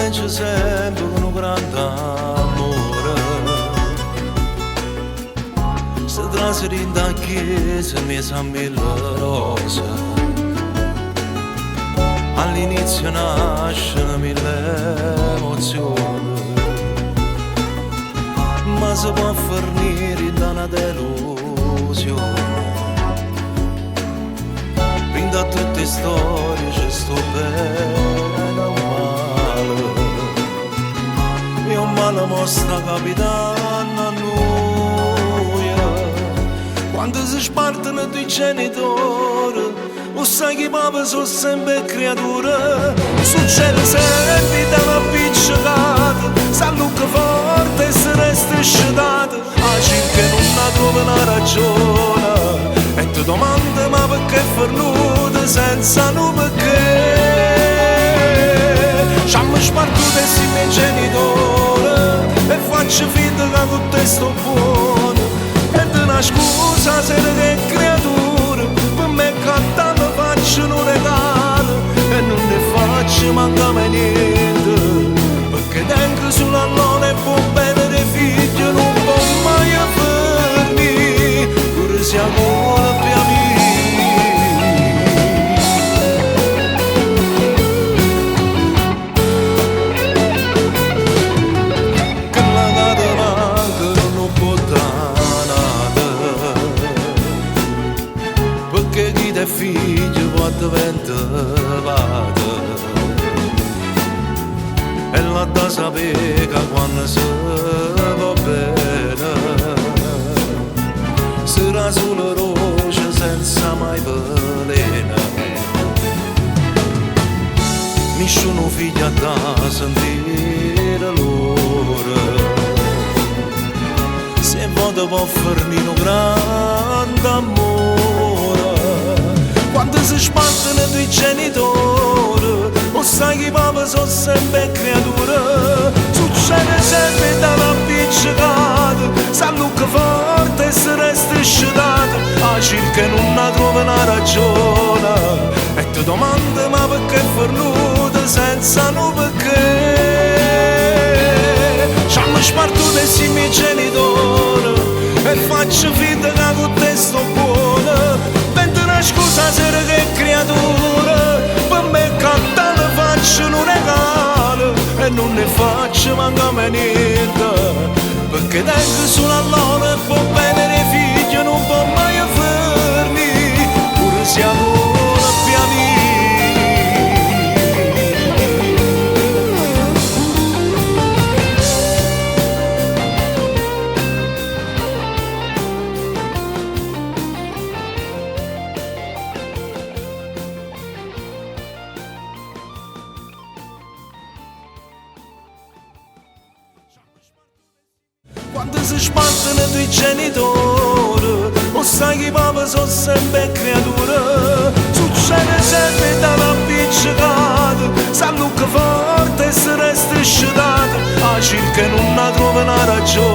vince sempre con un grande amore. Se trasferì da chiesa mi sa mille rose. All'inizio nascono mille emozioni, ma si può fornire da una delusione. Da tutte storie c'è sto bene o male, e un male mostra capitano a noi. Quando si spartono due genitori, o sai che papà sono sempre creature. Succede sempre da una picciolata, sanno che forte e si resta scedato. A circa non trova una ragione, e ti domanda ma perché è fornuta senza un perché. Ci hanno spartuto e si miei genitori, e faccio finta che con te sto buono, e te una scusa se che creatura, per me cantando faccio un regalo, e non ne faccio mancare niente, perché tengo sulla luna e può bene dei figli non può mai fermi, pure se ancora più che la gata manca non può dare, perché chi dei figli può diventare, e la da sapere che quando si va bene sarà sulla roccia senza mai veleno. Nessuno figlio da sentire loro, se vuole può fornire un grande amore. Quando si spartono due genitori, o sai che papà sono sempre creature. Succede sempre da una picciolata, sanno che forte e si resta scedato. A circa non trova una ragione, e ti domanda ma perché è fornuta senza un perché. Ci hanno spartuto e si miei genitori, e faccio finta che con te sto buono, vente una scusa se che è creatura, per me cantando faccio un regalo, e non ne faccio mancare niente, perché tengo sulla luna e può bene dei figli non può mai fermi, pure se ancora più amici. Quando si spartono due genitori, o sai che papà sono sempre creature. Succede sempre da una picciolata, sanno che forte e si resta scedato. A circa non trova una ragione,